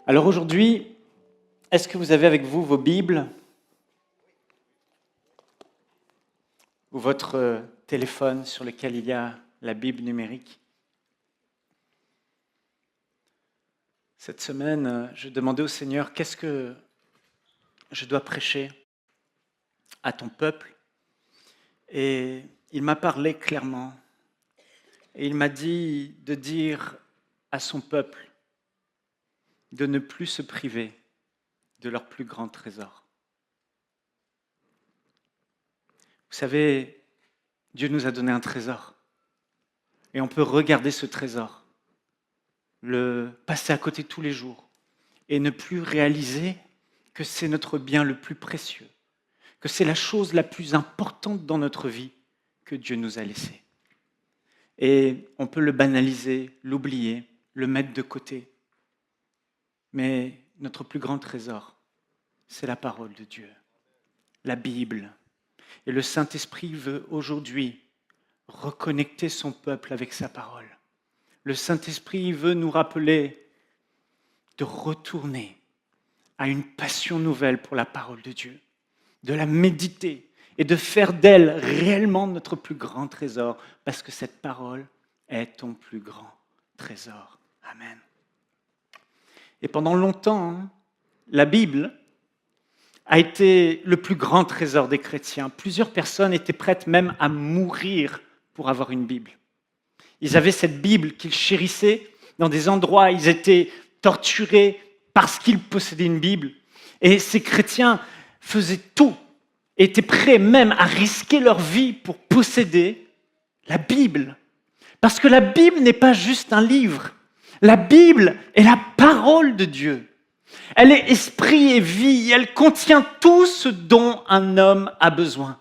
Alors aujourd'hui, est-ce que vous avez avec vous vos Bibles ou votre téléphone sur lequel il y a la Bible numérique? Cette semaine, je demandais au Seigneur, qu'est-ce que je dois prêcher à ton peuple? Et il m'a parlé clairement. Et il m'a dit de dire à son peuple de ne plus se priver de leur plus grand trésor. Vous savez, Dieu nous a donné un trésor. Et on peut regarder ce trésor, le passer à côté tous les jours et ne plus réaliser que c'est notre bien le plus précieux, que c'est la chose la plus importante dans notre vie que Dieu nous a laissée. Et on peut le banaliser, l'oublier, le mettre de côté. Mais notre plus grand trésor, c'est la parole de Dieu, la Bible. Et le Saint-Esprit veut aujourd'hui reconnecter son peuple avec sa parole. Le Saint-Esprit veut nous rappeler de retourner à une passion nouvelle pour la parole de Dieu, de la méditer et de faire d'elle réellement notre plus grand trésor, parce que cette parole est ton plus grand trésor. Amen. Et pendant longtemps, la Bible a été le plus grand trésor des chrétiens. Plusieurs personnes étaient prêtes même à mourir pour avoir une Bible. Ils avaient cette Bible qu'ils chérissaient. Dans des endroits, ils étaient torturés parce qu'ils possédaient une Bible. Et ces chrétiens faisaient tout, étaient prêts même à risquer leur vie pour posséder la Bible. Parce que la Bible n'est pas juste un livre. La Bible est la parole de Dieu. Elle est esprit et vie. Elle contient tout ce dont un homme a besoin.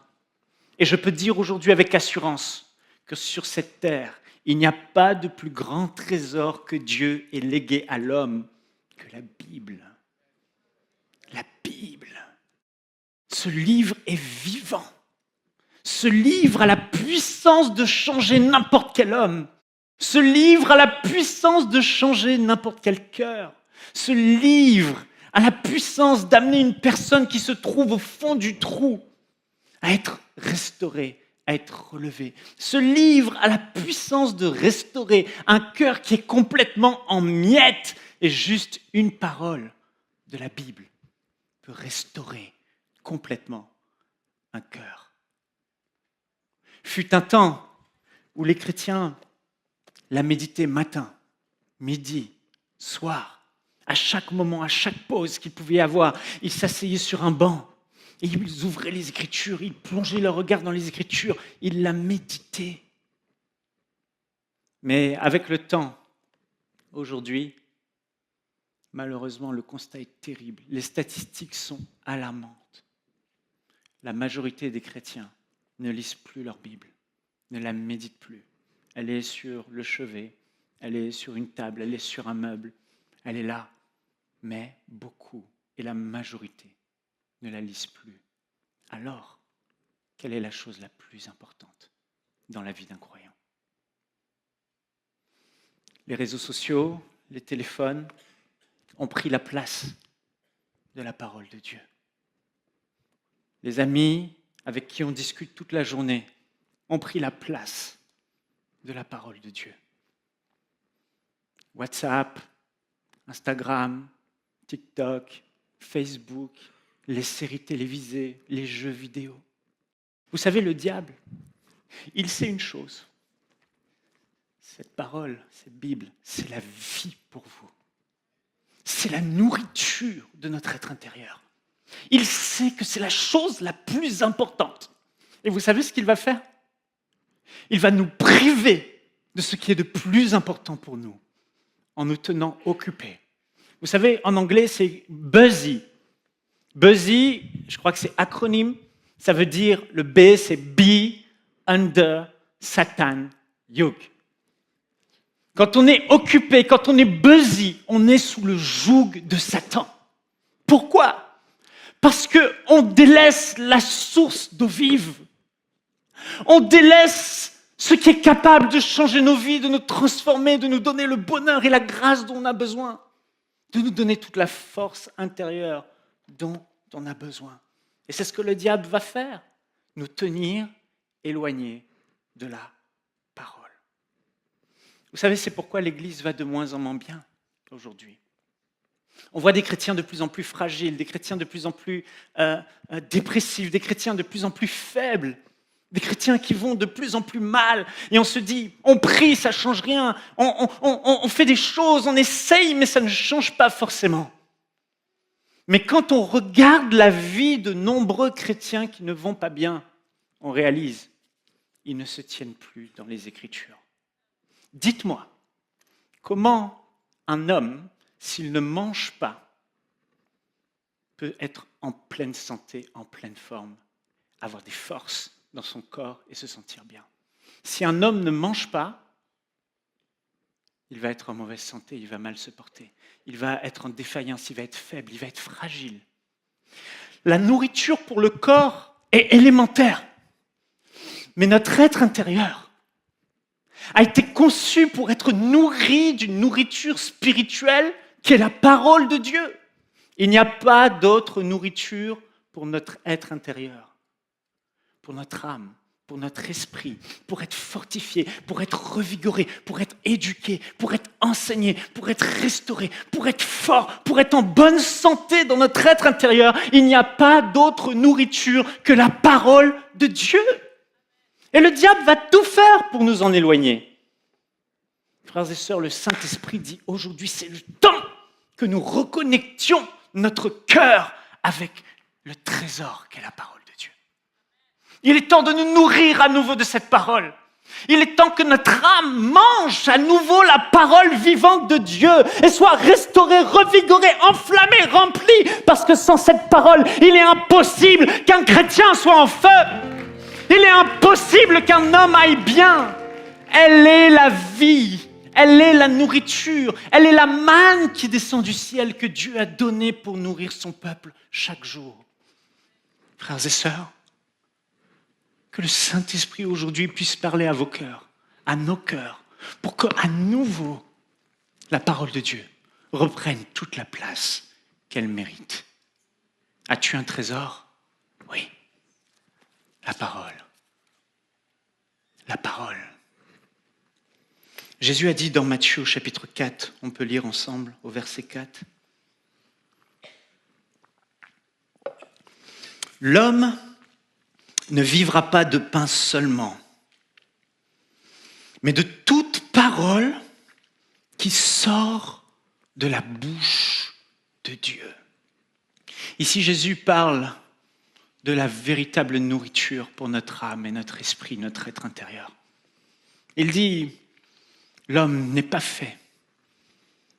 Et je peux dire aujourd'hui avec assurance que sur cette terre, il n'y a pas de plus grand trésor que Dieu ait légué à l'homme que la Bible. La Bible. Ce livre est vivant. Ce livre a la puissance de changer n'importe quel homme. Ce livre a la puissance de changer n'importe quel cœur. Ce livre a la puissance d'amener une personne qui se trouve au fond du trou à être restaurée, à être relevée. Ce livre a la puissance de restaurer un cœur qui est complètement en miettes. Et juste une parole de la Bible peut restaurer complètement un cœur. Fut un temps où les chrétiens la méditaient matin, midi, soir, à chaque moment, à chaque pause qu'ils pouvaient avoir. Ils s'asseyaient sur un banc et ils ouvraient les Écritures, ils plongeaient leur regard dans les Écritures, ils la méditaient. Mais avec le temps, aujourd'hui, malheureusement, le constat est terrible. Les statistiques sont alarmantes. La majorité des chrétiens ne lisent plus leur Bible, ne la méditent plus. Elle est sur le chevet, elle est sur une table, elle est sur un meuble, elle est là. Mais beaucoup, et la majorité, ne la lisent plus. Alors, quelle est la chose la plus importante dans la vie d'un croyant? Les réseaux sociaux, les téléphones ont pris la place de la parole de Dieu. Les amis avec qui on discute toute la journée ont pris la place de la parole de Dieu. WhatsApp, Instagram, TikTok, Facebook, les séries télévisées, les jeux vidéo. Vous savez, le diable, il sait une chose. Cette parole, cette Bible, c'est la vie pour vous. C'est la nourriture de notre être intérieur. Il sait que c'est la chose la plus importante. Et vous savez ce qu'il va faire? Il va nous priver de ce qui est de plus important pour nous, en nous tenant occupés. Vous savez, en anglais, c'est buzzy. Buzzy, je crois que c'est acronyme, ça veut dire, le B, c'est Be Under Satan Yoke. Quand on est occupé, quand on est buzzy, on est sous le joug de Satan. Pourquoi? Parce qu'on délaisse la source d'eau vive. On délaisse ce qui est capable de changer nos vies, de nous transformer, de nous donner le bonheur et la grâce dont on a besoin. de nous donner toute la force intérieure dont on a besoin. Et c'est ce que le diable va faire, nous tenir éloignés de la parole. Vous savez, c'est pourquoi l'Église va de moins en moins bien aujourd'hui. On voit des chrétiens de plus en plus fragiles, des chrétiens de plus en plus dépressifs, des chrétiens de plus en plus faibles, des chrétiens qui vont de plus en plus mal. Et on se dit, on prie, ça ne change rien. On fait des choses, on essaye, mais ça ne change pas forcément. Mais quand on regarde la vie de nombreux chrétiens qui ne vont pas bien, on réalise, ils ne se tiennent plus dans les Écritures. Dites-moi, comment un homme, s'il ne mange pas, peut être en pleine santé, en pleine forme, avoir des forces dans son corps et se sentir bien? Si un homme ne mange pas, il va être en mauvaise santé, il va mal se porter, il va être en défaillance, il va être faible, il va être fragile. La nourriture pour le corps est élémentaire, mais notre être intérieur a été conçu pour être nourri d'une nourriture spirituelle qui est la parole de Dieu. Il n'y a pas d'autre nourriture pour notre être intérieur, pour notre âme, pour notre esprit, pour être fortifié, pour être revigoré, pour être éduqué, pour être enseigné, pour être restauré, pour être fort, pour être en bonne santé dans notre être intérieur. Il n'y a pas d'autre nourriture que la parole de Dieu. Et le diable va tout faire pour nous en éloigner. Frères et sœurs, le Saint-Esprit dit aujourd'hui, c'est le temps que nous reconnections notre cœur avec le trésor qu'est la parole de Dieu. Il est temps de nous nourrir à nouveau de cette parole. Il est temps que notre âme mange à nouveau la parole vivante de Dieu et soit restaurée, revigorée, enflammée, remplie. Parce que sans cette parole, il est impossible qu'un chrétien soit en feu. Il est impossible qu'un homme aille bien. Elle est la vie. Elle est la nourriture. Elle est la manne qui descend du ciel que Dieu a donnée pour nourrir son peuple chaque jour. Frères et sœurs, que le Saint-Esprit aujourd'hui puisse parler à vos cœurs, à nos cœurs, pour qu'à nouveau, la parole de Dieu reprenne toute la place qu'elle mérite. As-tu un trésor? Oui. La parole. La parole. Jésus a dit dans Matthieu au chapitre 4, on peut lire ensemble au verset 4. L'homme ne vivra pas de pain seulement, mais de toute parole qui sort de la bouche de Dieu. Ici, Jésus parle de la véritable nourriture pour notre âme et notre esprit, notre être intérieur. Il dit, l'homme n'est pas fait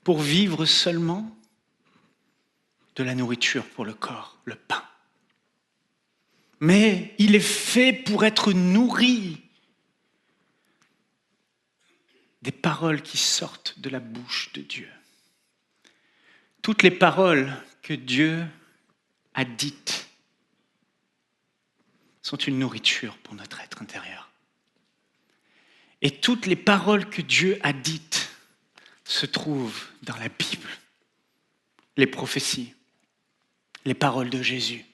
pour vivre seulement de la nourriture pour le corps, le pain. Mais il est fait pour être nourri des paroles qui sortent de la bouche de Dieu. Toutes les paroles que Dieu a dites sont une nourriture pour notre être intérieur. Et toutes les paroles que Dieu a dites se trouvent dans la Bible. Les prophéties, les paroles de Jésus.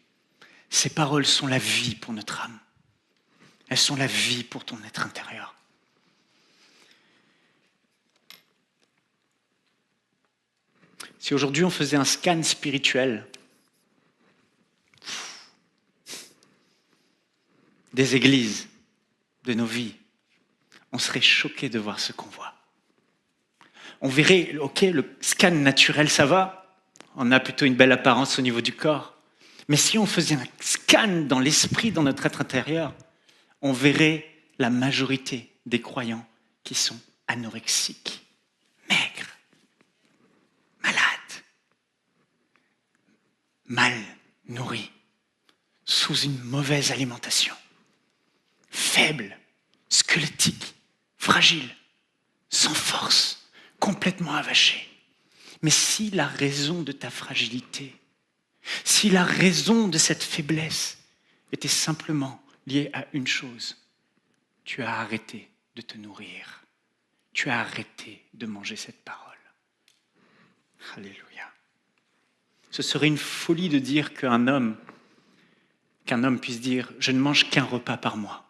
Ces paroles sont la vie pour notre âme. Elles sont la vie pour ton être intérieur. Si aujourd'hui on faisait un scan spirituel des églises, de nos vies, on serait choqué de voir ce qu'on voit. On verrait, ok, le scan naturel, ça va, on a plutôt une belle apparence au niveau du corps. Mais si on faisait un scan dans l'esprit, dans notre être intérieur, on verrait la majorité des croyants qui sont anorexiques, maigres, malades, mal nourris, sous une mauvaise alimentation, faibles, squelettiques, fragiles, sans force, complètement avachés. Mais si la raison de ta fragilité, si la raison de cette faiblesse était simplement liée à une chose, tu as arrêté de te nourrir, tu as arrêté de manger cette parole. Alléluia. Ce serait une folie de dire qu'un homme puisse dire « je ne mange qu'un repas par mois ».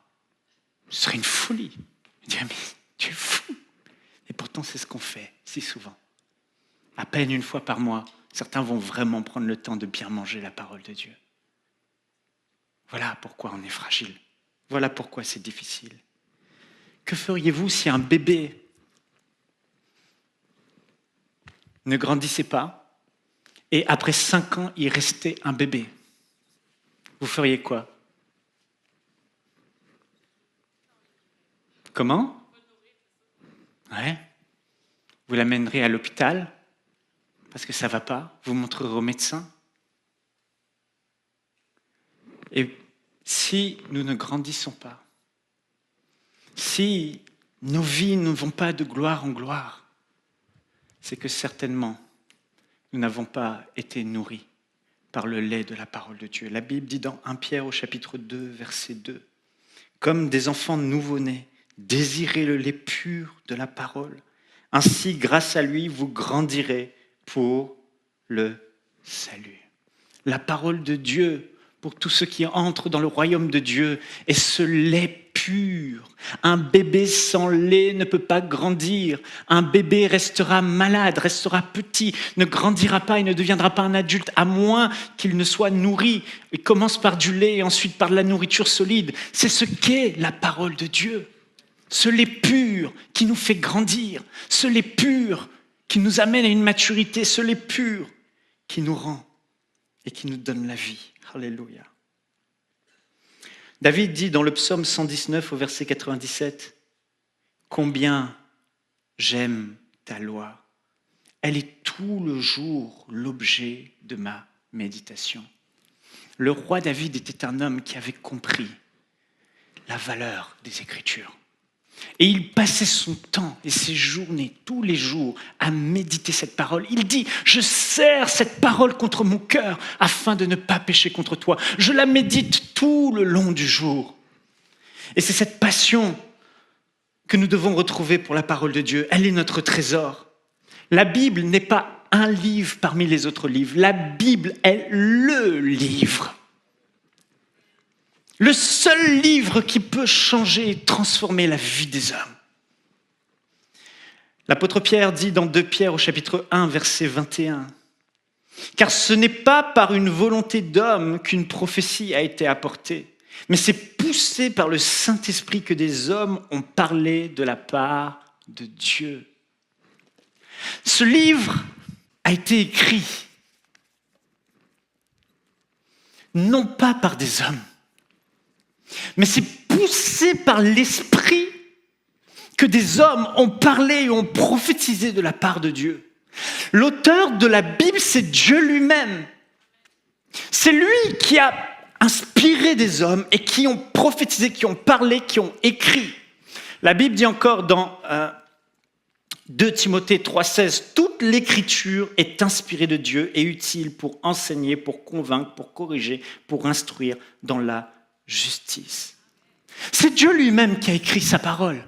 Ce serait une folie. Je dirais « mais tu es fou ». Et pourtant, c'est ce qu'on fait si souvent. À peine une fois par mois, certains vont vraiment prendre le temps de bien manger la parole de Dieu. Voilà pourquoi on est fragile. Voilà pourquoi c'est difficile. Que feriez-vous si un bébé ne grandissait pas et après 5 ans, il restait un bébé? Vous feriez quoi? Comment? Ouais. Vous l'amènerez à l'hôpital parce que ça ne va pas. Vous montrerez au médecin. Et si nous ne grandissons pas, si nos vies ne vont pas de gloire en gloire, c'est que certainement, nous n'avons pas été nourris par le lait de la parole de Dieu. La Bible dit dans 1 Pierre au chapitre 2, verset 2, « Comme des enfants nouveau-nés, désirez le lait pur de la parole. Ainsi, grâce à lui, vous grandirez pour le salut. » La parole de Dieu, pour tous ceux qui entrent dans le royaume de Dieu, est ce lait pur. Un bébé sans lait ne peut pas grandir. Un bébé restera malade, restera petit, ne grandira pas et ne deviendra pas un adulte, à moins qu'il ne soit nourri. Il commence par du lait et ensuite par de la nourriture solide. C'est ce qu'est la parole de Dieu. Ce lait pur qui nous fait grandir. Ce lait pur qui nous amène à une maturité. Ce lait pur qui nous rend et qui nous donne la vie. Alléluia. David dit dans le psaume 119 au verset 97, « Combien j'aime ta loi. Elle est tout le jour l'objet de ma méditation. » Le roi David était un homme qui avait compris la valeur des Écritures. Et il passait son temps et ses journées, tous les jours, à méditer cette parole. Il dit, je serre cette parole contre mon cœur afin de ne pas pécher contre toi. Je la médite tout le long du jour. Et c'est cette passion que nous devons retrouver pour la parole de Dieu. Elle est notre trésor. La Bible n'est pas un livre parmi les autres livres. La Bible est le livre. Le seul livre qui peut changer et transformer la vie des hommes. L'apôtre Pierre dit dans 2 Pierre au chapitre 1, verset 21, « Car ce n'est pas par une volonté d'homme qu'une prophétie a été apportée, mais c'est poussé par le Saint-Esprit que des hommes ont parlé de la part de Dieu. » Ce livre a été écrit non pas par des hommes, mais c'est poussé par l'Esprit que des hommes ont parlé et ont prophétisé de la part de Dieu. L'auteur de la Bible, c'est Dieu lui-même. C'est lui qui a inspiré des hommes et qui ont prophétisé, qui ont parlé, qui ont écrit. La Bible dit encore dans 2 Timothée 3,16, « Toute l'écriture est inspirée de Dieu et utile pour enseigner, pour convaincre, pour corriger, pour instruire dans la justice. » C'est Dieu lui-même qui a écrit sa parole.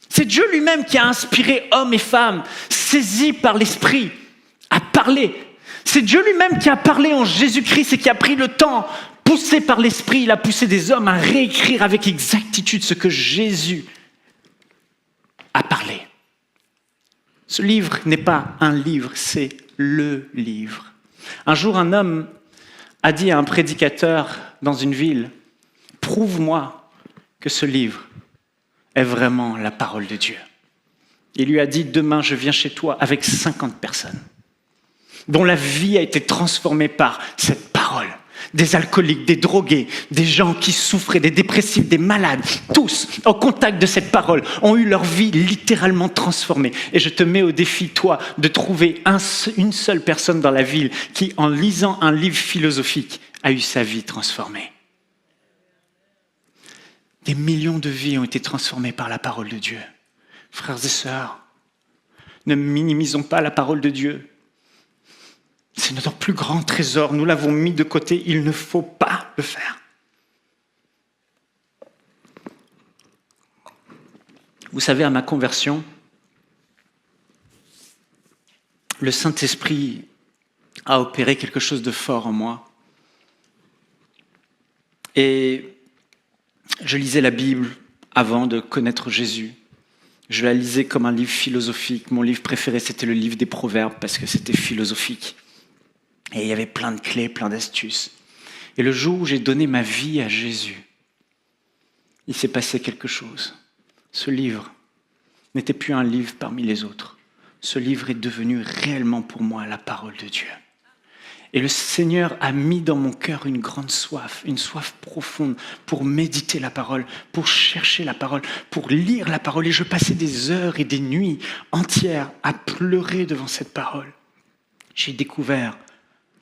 C'est Dieu lui-même qui a inspiré hommes et femmes, saisis par l'Esprit, à parler. C'est Dieu lui-même qui a parlé en Jésus-Christ et qui a pris le temps, poussé par l'Esprit, il a poussé des hommes à réécrire avec exactitude ce que Jésus a parlé. Ce livre n'est pas un livre, c'est le livre. Un jour, un homme a dit à un prédicateur dans une ville, « Prouve-moi que ce livre est vraiment la parole de Dieu. » Il lui a dit, « Demain, je viens chez toi avec 50 personnes dont la vie a été transformée par cette parole. Des alcooliques, des drogués, des gens qui souffraient, des dépressifs, des malades, tous, au contact de cette parole, ont eu leur vie littéralement transformée. Et je te mets au défi, toi, de trouver une seule personne dans la ville qui, en lisant un livre philosophique, a eu sa vie transformée. » Des millions de vies ont été transformées par la parole de Dieu. Frères et sœurs, ne minimisons pas la parole de Dieu. C'est notre plus grand trésor. Nous l'avons mis de côté. Il ne faut pas le faire. Vous savez, à ma conversion, le Saint-Esprit a opéré quelque chose de fort en moi. Et je lisais la Bible avant de connaître Jésus. Je la lisais comme un livre philosophique. Mon livre préféré, c'était le livre des Proverbes parce que c'était philosophique. Et il y avait plein de clés, plein d'astuces. Et le jour où j'ai donné ma vie à Jésus, il s'est passé quelque chose. Ce livre n'était plus un livre parmi les autres. Ce livre est devenu réellement pour moi la parole de Dieu. Et le Seigneur a mis dans mon cœur une grande soif, une soif profonde pour méditer la parole, pour chercher la parole, pour lire la parole. Et je passais des heures et des nuits entières à pleurer devant cette parole. J'ai découvert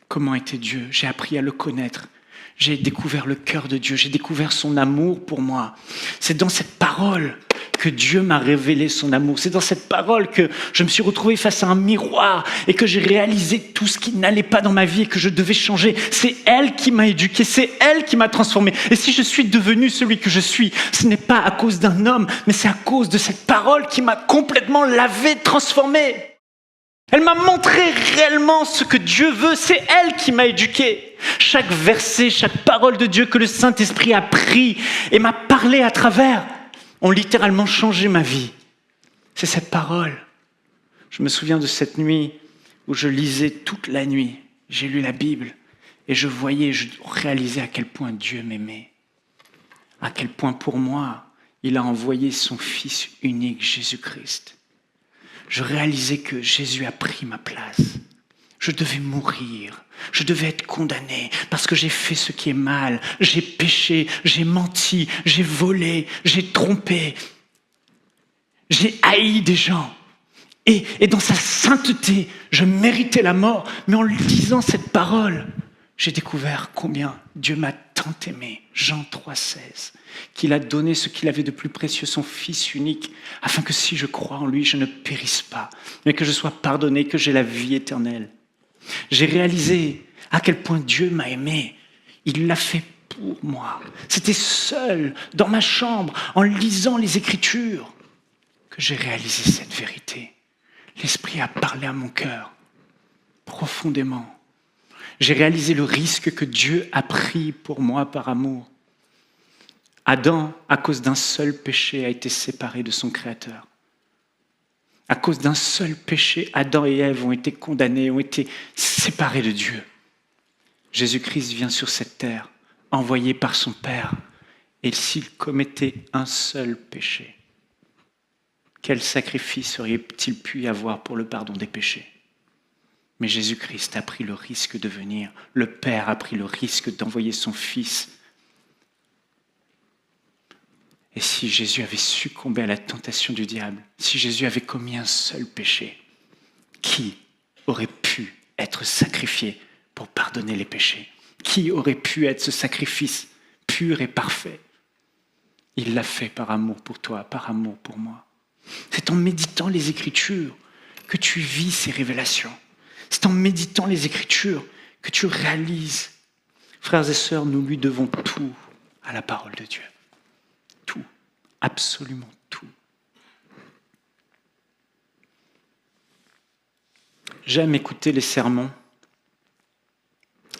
comment était Dieu, j'ai appris à le connaître. J'ai découvert le cœur de Dieu, j'ai découvert son amour pour moi. C'est dans cette parole que Dieu m'a révélé son amour. C'est dans cette parole que je me suis retrouvé face à un miroir et que j'ai réalisé tout ce qui n'allait pas dans ma vie et que je devais changer. C'est elle qui m'a éduqué, c'est elle qui m'a transformé. Et si je suis devenu celui que je suis, ce n'est pas à cause d'un homme, mais c'est à cause de cette parole qui m'a complètement lavé, transformé. Elle m'a montré réellement ce que Dieu veut, c'est elle qui m'a éduqué. Chaque verset, chaque parole de Dieu que le Saint-Esprit a pris et m'a parlé à travers ont littéralement changé ma vie. C'est cette parole. Je me souviens de cette nuit où je lisais toute la nuit. J'ai lu la Bible et je réalisais à quel point Dieu m'aimait. À quel point pour moi, il a envoyé son Fils unique, Jésus-Christ. Je réalisais que Jésus a pris ma place. Je devais mourir, je devais être condamné parce que j'ai fait ce qui est mal, j'ai péché, j'ai menti, j'ai volé, j'ai trompé, j'ai haï des gens. Et dans sa sainteté, je méritais la mort, mais en lisant cette parole, j'ai découvert combien Dieu m'a tant aimé, Jean 3,16, qu'il a donné ce qu'il avait de plus précieux, son Fils unique, afin que si je crois en lui, je ne périsse pas, mais que je sois pardonné, que j'ai la vie éternelle. J'ai réalisé à quel point Dieu m'a aimé. Il l'a fait pour moi. C'était seul, dans ma chambre, en lisant les Écritures, que j'ai réalisé cette vérité. L'Esprit a parlé à mon cœur, profondément. J'ai réalisé le risque que Dieu a pris pour moi par amour. Adam, à cause d'un seul péché, a été séparé de son Créateur. À cause d'un seul péché, Adam et Ève ont été condamnés, ont été séparés de Dieu. Jésus-Christ vient sur cette terre, envoyé par son Père. Et s'il commettait un seul péché, quel sacrifice aurait-il pu y avoir pour le pardon des péchés ? Mais Jésus-Christ a pris le risque de venir. Le Père a pris le risque d'envoyer son Fils. Et si Jésus avait succombé à la tentation du diable, si Jésus avait commis un seul péché, qui aurait pu être sacrifié pour pardonner les péchés ? Qui aurait pu être ce sacrifice pur et parfait ? Il l'a fait par amour pour toi, par amour pour moi. C'est en méditant les Écritures que tu vis ces révélations. C'est en méditant les Écritures que tu réalises. Frères et sœurs, nous lui devons tout à la parole de Dieu. Tout, absolument tout. J'aime écouter les sermons,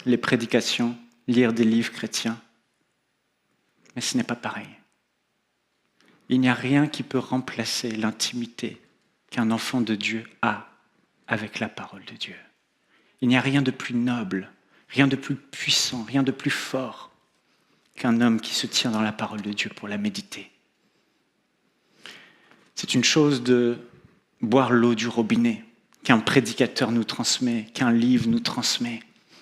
les prédications, lire des livres chrétiens, mais ce n'est pas pareil. Il n'y a rien qui peut remplacer l'intimité qu'un enfant de Dieu a avec la parole de Dieu. Il n'y a rien de plus noble, rien de plus puissant, rien de plus fort qu'un homme qui se tient dans la parole de Dieu pour la méditer. C'est une chose de boire l'eau du robinet qu'un prédicateur nous transmet, qu'un livre nous transmet.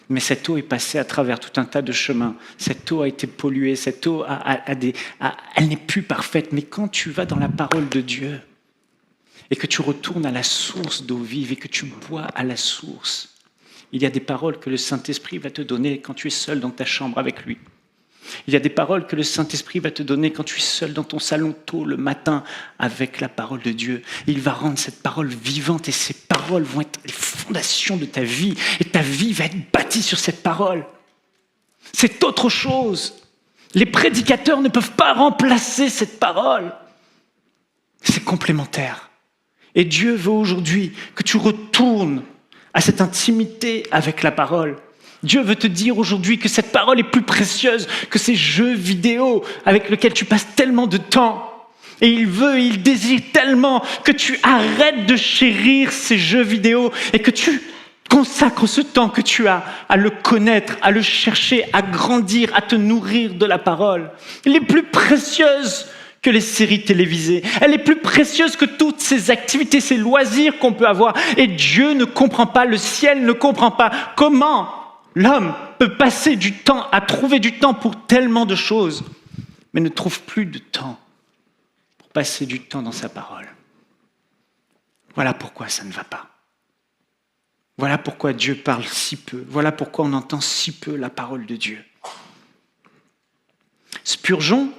Mais cette eau est passée à travers tout un tas de chemins. Cette eau a été polluée, cette eau elle n'est plus parfaite. Mais quand tu vas dans la parole de Dieu et que tu retournes à la source d'eau vive et que tu bois à la source, il y a des paroles que le Saint-Esprit va te donner quand tu es seul dans ta chambre avec lui. Il y a des paroles que le Saint-Esprit va te donner quand tu es seul dans ton salon tôt le matin avec la parole de Dieu. Il va rendre cette parole vivante et ces paroles vont être les fondations de ta vie et ta vie va être bâtie sur cette parole. C'est autre chose. Les prédicateurs ne peuvent pas remplacer cette parole. C'est complémentaire. Et Dieu veut aujourd'hui que tu retournes à cette intimité avec la parole. Dieu veut te dire aujourd'hui que cette parole est plus précieuse que ces jeux vidéo avec lesquels tu passes tellement de temps. Et il désire tellement que tu arrêtes de chérir ces jeux vidéo et que tu consacres ce temps que tu as à le connaître, à le chercher, à grandir, à te nourrir de la parole. Elle est plus précieuse que les séries télévisées. Elle est plus précieuse que toutes ces activités, ces loisirs qu'on peut avoir. Et Dieu ne comprend pas, le ciel ne comprend pas comment l'homme peut passer du temps à trouver du temps pour tellement de choses, mais ne trouve plus de temps pour passer du temps dans sa parole. Voilà pourquoi ça ne va pas. Voilà pourquoi Dieu parle si peu. Voilà pourquoi on entend si peu la parole de Dieu. Spurgeon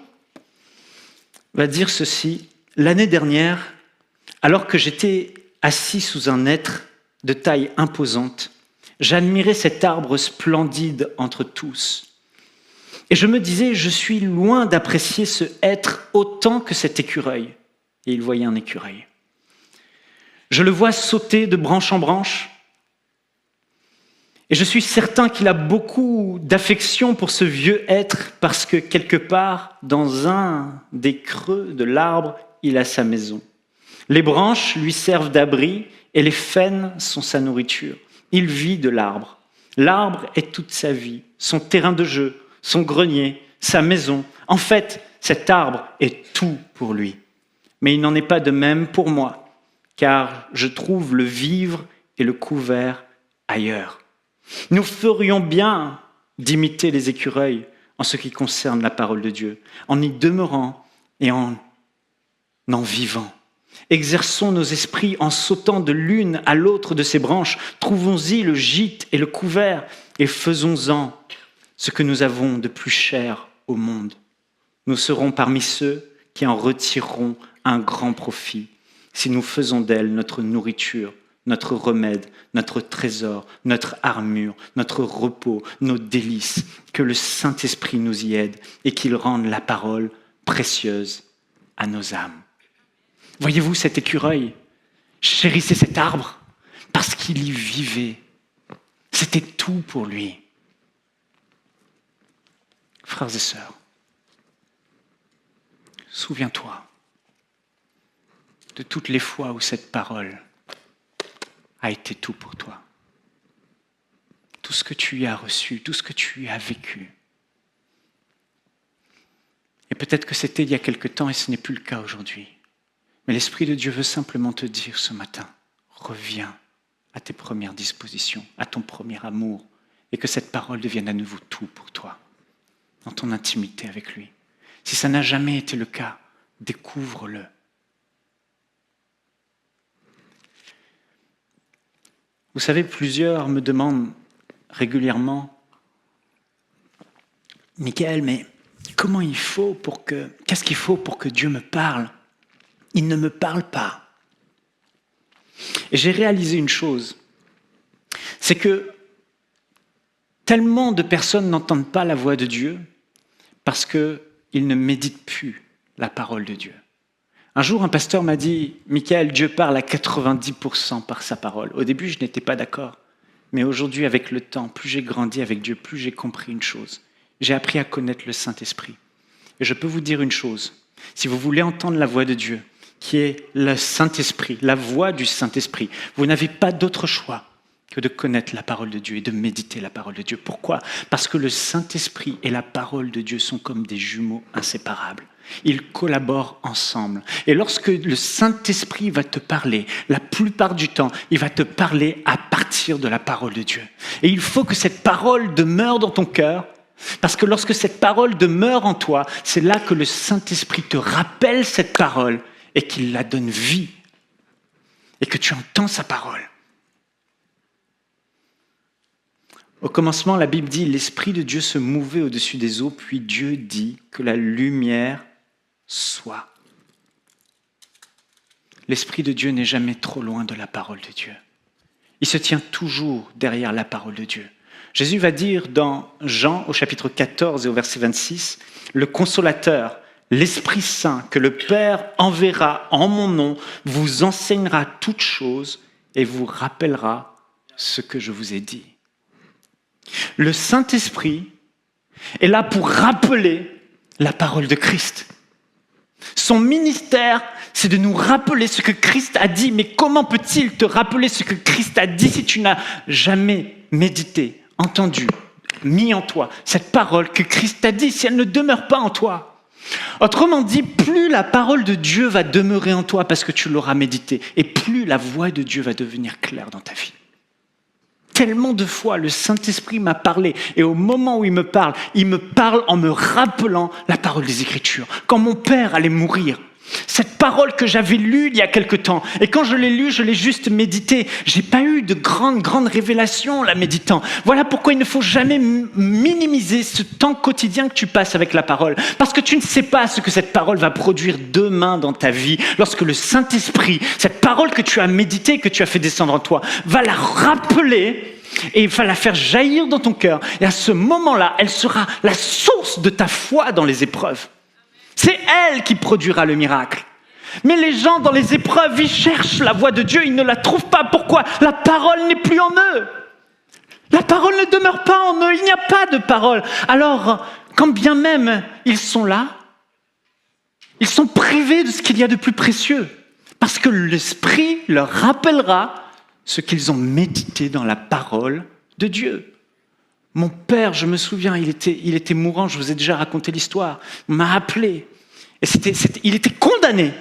va dire ceci: l'année dernière, alors que j'étais assis sous un hêtre de taille imposante, j'admirais cet arbre splendide entre tous. Et je me disais, je suis loin d'apprécier ce hêtre autant que cet écureuil. Et il voyait un écureuil. Je le vois sauter de branche en branche. Et je suis certain qu'il a beaucoup d'affection pour ce vieux être parce que quelque part, dans un des creux de l'arbre, il a sa maison. Les branches lui servent d'abri et les faînes sont sa nourriture. Il vit de l'arbre. L'arbre est toute sa vie, son terrain de jeu, son grenier, sa maison. En fait, cet arbre est tout pour lui. Mais il n'en est pas de même pour moi, car je trouve le vivre et le couvert ailleurs. Nous ferions bien d'imiter les écureuils en ce qui concerne la parole de Dieu, en y demeurant et en vivant. Exerçons nos esprits en sautant de l'une à l'autre de ces branches. Trouvons-y le gîte et le couvert et faisons-en ce que nous avons de plus cher au monde. Nous serons parmi ceux qui en retireront un grand profit si nous faisons d'elle notre nourriture, notre remède, notre trésor, notre armure, notre repos, nos délices. Que le Saint-Esprit nous y aide et qu'il rende la parole précieuse à nos âmes. Voyez-vous cet écureuil? Chérissez cet arbre parce qu'il y vivait. C'était tout pour lui. Frères et sœurs, souviens-toi de toutes les fois où cette parole a été tout pour toi. Tout ce que tu y as reçu, tout ce que tu y as vécu. Et peut-être que c'était il y a quelque temps et ce n'est plus le cas aujourd'hui. Mais l'Esprit de Dieu veut simplement te dire ce matin, reviens à tes premières dispositions, à ton premier amour, et que cette parole devienne à nouveau tout pour toi, dans ton intimité avec lui. Si ça n'a jamais été le cas, découvre-le. Vous savez, plusieurs me demandent régulièrement, Michael, mais qu'est-ce qu'il faut pour que Dieu me parle? Il ne me parle pas. Et j'ai réalisé une chose, c'est que tellement de personnes n'entendent pas la voix de Dieu parce qu'ils ne méditent plus la parole de Dieu. Un jour, un pasteur m'a dit, Michael, Dieu parle à 90% par sa parole. Au début, je n'étais pas d'accord. Mais aujourd'hui, avec le temps, plus j'ai grandi avec Dieu, plus j'ai compris une chose. J'ai appris à connaître le Saint-Esprit. Et je peux vous dire une chose, si vous voulez entendre la voix de Dieu, qui est le Saint-Esprit, la voix du Saint-Esprit, vous n'avez pas d'autre choix que de connaître la parole de Dieu et de méditer la parole de Dieu. Pourquoi? Parce que le Saint-Esprit et la parole de Dieu sont comme des jumeaux inséparables. Ils collaborent ensemble. Et lorsque le Saint-Esprit va te parler, la plupart du temps, il va te parler à partir de la parole de Dieu. Et il faut que cette parole demeure dans ton cœur, parce que lorsque cette parole demeure en toi, c'est là que le Saint-Esprit te rappelle cette parole et qu'il la donne vie, et que tu entends sa parole. Au commencement, la Bible dit « L'Esprit de Dieu se mouvait au-dessus des eaux, puis Dieu dit que la lumière soit. » L'Esprit de Dieu n'est jamais trop loin de la parole de Dieu. Il se tient toujours derrière la parole de Dieu. Jésus va dire dans Jean, au chapitre 14 et au verset 26, « Le Consolateur, l'Esprit Saint que le Père enverra en mon nom, vous enseignera toutes choses et vous rappellera ce que je vous ai dit. Le Saint-Esprit est là pour rappeler la parole de Christ. Son ministère, c'est de nous rappeler ce que Christ a dit. Mais comment peut-il te rappeler ce que Christ a dit si tu n'as jamais médité, entendu, mis en toi cette parole que Christ a dit, si elle ne demeure pas en toi? Autrement dit, plus la parole de Dieu va demeurer en toi parce que tu l'auras médité, et plus la voix de Dieu va devenir claire dans ta vie. Tellement de fois, le Saint-Esprit m'a parlé, et au moment où il me parle en me rappelant la parole des Écritures. Quand mon père allait mourir, cette parole que j'avais lue il y a quelque temps, et quand je l'ai lue, je l'ai juste méditée. J'ai pas eu de grandes révélations en la méditant. Voilà pourquoi il ne faut jamais minimiser ce temps quotidien que tu passes avec la parole, parce que tu ne sais pas ce que cette parole va produire demain dans ta vie, lorsque le Saint-Esprit, cette parole que tu as méditée, que tu as fait descendre en toi, va la rappeler et il va la faire jaillir dans ton cœur. Et à ce moment-là, elle sera la source de ta foi dans les épreuves. C'est elle qui produira le miracle. Mais les gens dans les épreuves, ils cherchent la voix de Dieu, ils ne la trouvent pas. Pourquoi? La parole n'est plus en eux. La parole ne demeure pas en eux, il n'y a pas de parole. Alors, quand bien même ils sont là, ils sont privés de ce qu'il y a de plus précieux. Parce que l'Esprit leur rappellera ce qu'ils ont médité dans la parole de Dieu. Mon père, je me souviens, il était mourant, je vous ai déjà raconté l'histoire. Il m'a appelé. Et il était condamné.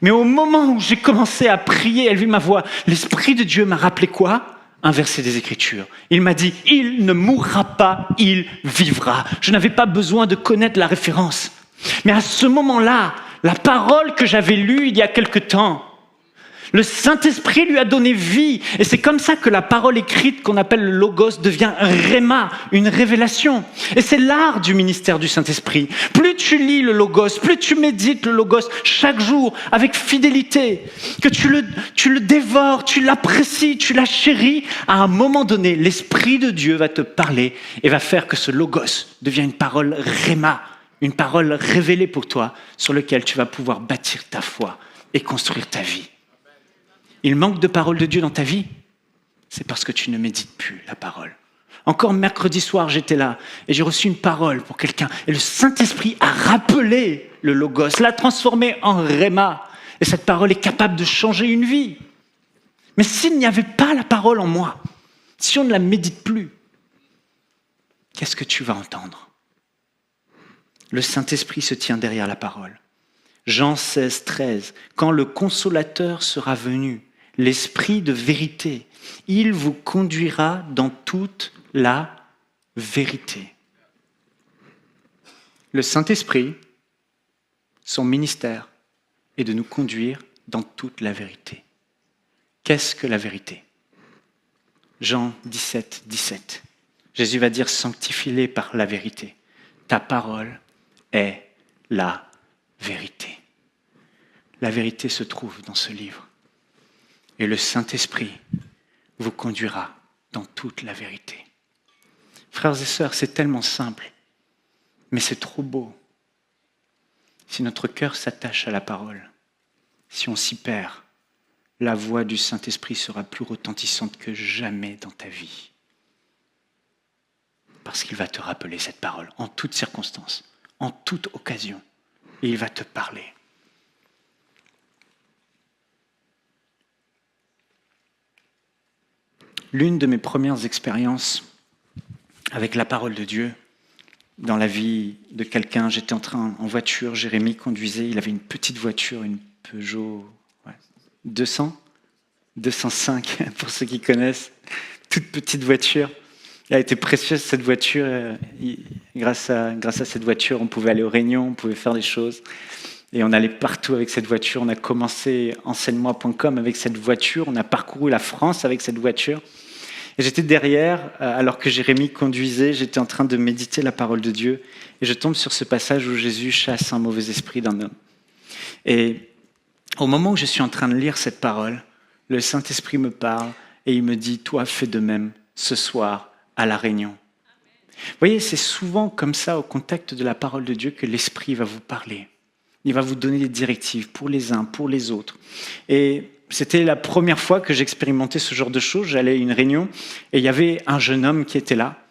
Mais au moment où j'ai commencé à prier, élever ma voix, l'Esprit de Dieu m'a rappelé quoi? Un verset des Écritures. Il m'a dit, il ne mourra pas, il vivra. Je n'avais pas besoin de connaître la référence. Mais à ce moment-là, la parole que j'avais lue il y a quelque temps, le Saint-Esprit lui a donné vie. Et c'est comme ça que la parole écrite qu'on appelle le Logos devient Rhéma, une révélation. Et c'est l'art du ministère du Saint-Esprit. Plus tu lis le Logos, plus tu médites le Logos chaque jour avec fidélité, que tu le dévores, tu l'apprécies, tu la chéris, à un moment donné, l'Esprit de Dieu va te parler et va faire que ce Logos devient une parole Rhéma, une parole révélée pour toi, sur laquelle tu vas pouvoir bâtir ta foi et construire ta vie. Il manque de parole de Dieu dans ta vie, c'est parce que tu ne médites plus la parole. Encore mercredi soir, j'étais là et j'ai reçu une parole pour quelqu'un. Et le Saint-Esprit a rappelé le Logos, l'a transformé en Rhéma. Et cette parole est capable de changer une vie. Mais s'il n'y avait pas la parole en moi, si on ne la médite plus, qu'est-ce que tu vas entendre? Le Saint-Esprit se tient derrière la parole. Jean 16, 13. Quand le Consolateur sera venu, l'Esprit de vérité, il vous conduira dans toute la vérité. Le Saint-Esprit, son ministère est de nous conduire dans toute la vérité. Qu'est-ce que la vérité? Jean 17, 17. Jésus va dire, sanctifie-les par la vérité. Ta parole est la vérité. La vérité se trouve dans ce livre. Et le Saint-Esprit vous conduira dans toute la vérité. Frères et sœurs, c'est tellement simple, mais c'est trop beau. Si notre cœur s'attache à la parole, si on s'y perd, la voix du Saint-Esprit sera plus retentissante que jamais dans ta vie. Parce qu'il va te rappeler cette parole en toutes circonstances, en toute occasion, et il va te parler. L'une de mes premières expériences avec la parole de Dieu dans la vie de quelqu'un, j'étais en voiture, Jérémy conduisait, il avait une petite voiture, une Peugeot 205 pour ceux qui connaissent, toute petite voiture. Elle a été précieuse cette voiture, grâce à cette voiture on pouvait aller aux réunions, on pouvait faire des choses. Et on allait partout avec cette voiture. On a commencé enseigne-moi.com avec cette voiture. On a parcouru la France avec cette voiture. Et j'étais derrière, alors que Jérémy conduisait, j'étais en train de méditer la parole de Dieu. Et je tombe sur ce passage où Jésus chasse un mauvais esprit d'un homme. Et au moment où je suis en train de lire cette parole, le Saint-Esprit me parle et il me dit, toi, fais de même ce soir à la réunion. Vous voyez, c'est souvent comme ça, au contact de la parole de Dieu, que l'Esprit va vous parler. Il va vous donner des directives pour les uns, pour les autres. Et C'était la première fois que j'expérimentais ce genre de choses. J'allais à une réunion et il y avait un jeune homme qui était là.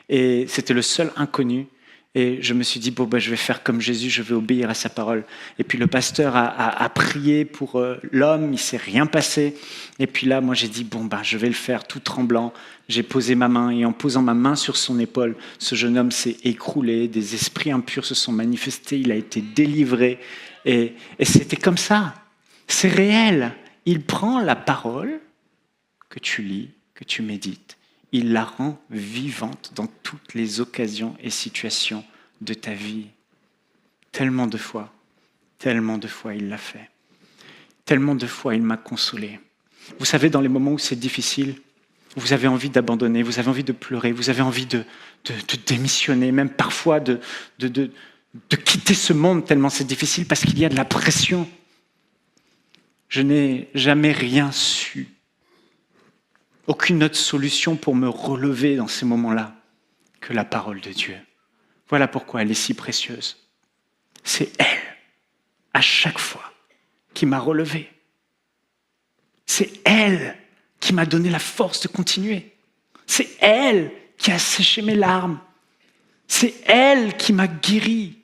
Et c'était le seul inconnu. Et je me suis dit, je vais faire comme Jésus, je vais obéir à sa parole. Et puis le pasteur a prié pour l'homme, il ne s'est rien passé. Et puis là, moi j'ai dit, je vais le faire tout tremblant. J'ai posé ma main et en posant ma main sur son épaule, ce jeune homme s'est écroulé, des esprits impurs se sont manifestés, il a été délivré. Et c'était comme ça, c'est réel. Il prend la parole que tu lis, que tu médites. Il la rend vivante dans toutes les occasions et situations de ta vie. Tellement de fois il l'a fait. Tellement de fois il m'a consolé. Vous savez, dans les moments où c'est difficile, vous avez envie d'abandonner, vous avez envie de pleurer, vous avez envie de démissionner, même parfois de quitter ce monde tellement c'est difficile parce qu'il y a de la pression. Je n'ai jamais rien su. Aucune autre solution pour me relever dans ces moments-là que la parole de Dieu. Voilà pourquoi elle est si précieuse. C'est elle, à chaque fois, qui m'a relevé. C'est elle qui m'a donné la force de continuer. C'est elle qui a séché mes larmes. C'est elle qui m'a guéri.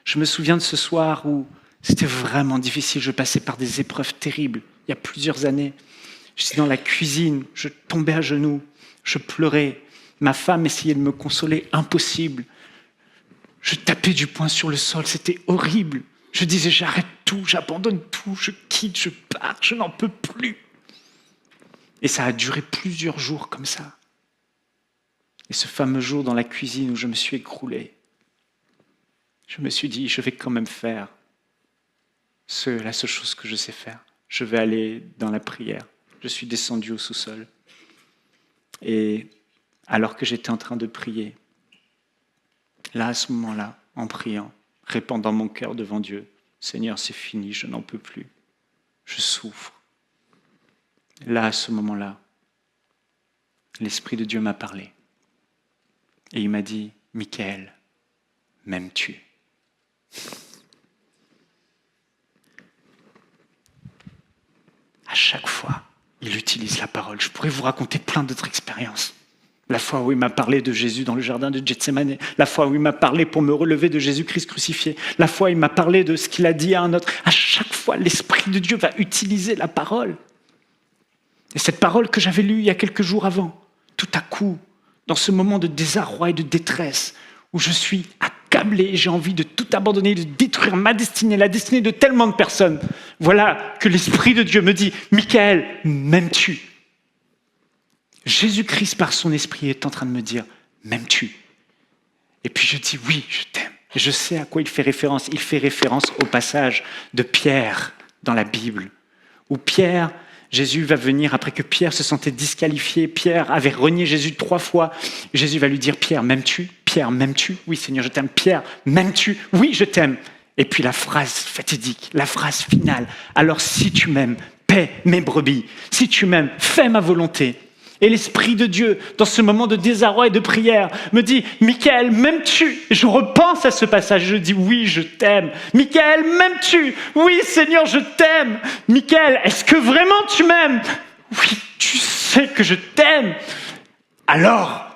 Je me souviens de ce soir où c'était vraiment difficile. Je passais par des épreuves terribles, il y a plusieurs années. J'étais dans la cuisine, je tombais à genoux, je pleurais. Ma femme essayait de me consoler, impossible. Je tapais du poing sur le sol, c'était horrible. Je disais, j'arrête tout, j'abandonne tout, je quitte, je pars, je n'en peux plus. Et ça a duré plusieurs jours comme ça. Et ce fameux jour dans la cuisine où je me suis écroulé, je me suis dit, je vais quand même faire la seule chose que je sais faire. Je vais aller dans la prière. Je suis descendu au sous-sol. Et alors que j'étais en train de prier, là, à ce moment-là, en priant, répandant mon cœur devant Dieu, Seigneur, c'est fini, je n'en peux plus. Je souffre. Là, à ce moment-là, l'Esprit de Dieu m'a parlé. Et il m'a dit, Michaël, m'aimes-tu ? À chaque fois, il utilise la parole. Je pourrais vous raconter plein d'autres expériences. La fois où il m'a parlé de Jésus dans le jardin de Gethsémane, la fois où il m'a parlé pour me relever de Jésus-Christ crucifié, la fois où il m'a parlé de ce qu'il a dit à un autre. À chaque fois, l'Esprit de Dieu va utiliser la parole. Et cette parole que j'avais lue il y a quelques jours avant, tout à coup, dans ce moment de désarroi et de détresse, où je suis accablé et j'ai envie de tout abandonner, de détruire ma destinée, la destinée de tellement de personnes. Voilà que l'Esprit de Dieu me dit, Michaël, m'aimes-tu ? Jésus-Christ, par son Esprit, est en train de me dire, m'aimes-tu ? Et puis je dis, oui, je t'aime. Et je sais à quoi il fait référence. Il fait référence au passage de Pierre dans la Bible, où Pierre, Jésus va venir après que Pierre se sentait disqualifié. Pierre avait renié Jésus 3 fois. Jésus va lui dire, Pierre, m'aimes-tu ? Pierre, m'aimes-tu ? Oui, Seigneur, je t'aime. Pierre, m'aimes-tu ? Oui, je t'aime. Et puis la phrase fatidique, la phrase finale. Alors si tu m'aimes, paie mes brebis. Si tu m'aimes, fais ma volonté. Et l'Esprit de Dieu, dans ce moment de désarroi et de prière, me dit, Michaël, m'aimes-tu ? Je repense à ce passage, je dis, oui, je t'aime. Michaël, m'aimes-tu ? Oui, Seigneur, je t'aime. Michaël, est-ce que vraiment tu m'aimes ? Oui, tu sais que je t'aime. Alors,